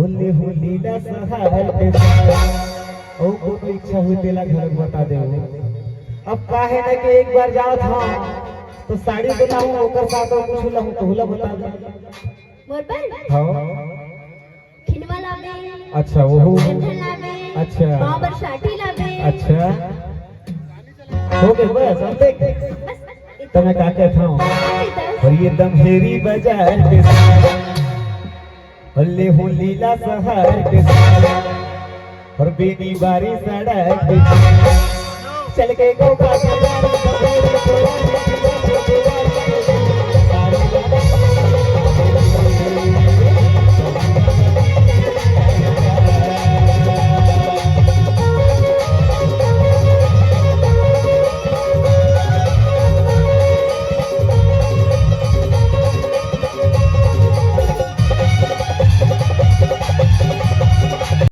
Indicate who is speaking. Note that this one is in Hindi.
Speaker 1: होली होली ला सहार के साथ ओ को इच्छा हुई तेला घर बता दे। अब काहे ना कि एक बार जाओ था तो साड़ी दिलाऊं ओकर साथ और कुछ लहू तो हुला बता दे
Speaker 2: मोर पर
Speaker 1: हां
Speaker 2: खिनवा लावे।
Speaker 1: अच्छा वो
Speaker 2: लावे।
Speaker 1: अच्छा
Speaker 2: मां पर शाटी लावे।
Speaker 1: अच्छा हो गए बस अब देख तो मैं क्या कहता हूँ और ये दमहेरी बाजार के साथ हल्ले होली ला सहार के साथ और बेनी बारी सड़क के चल के गो का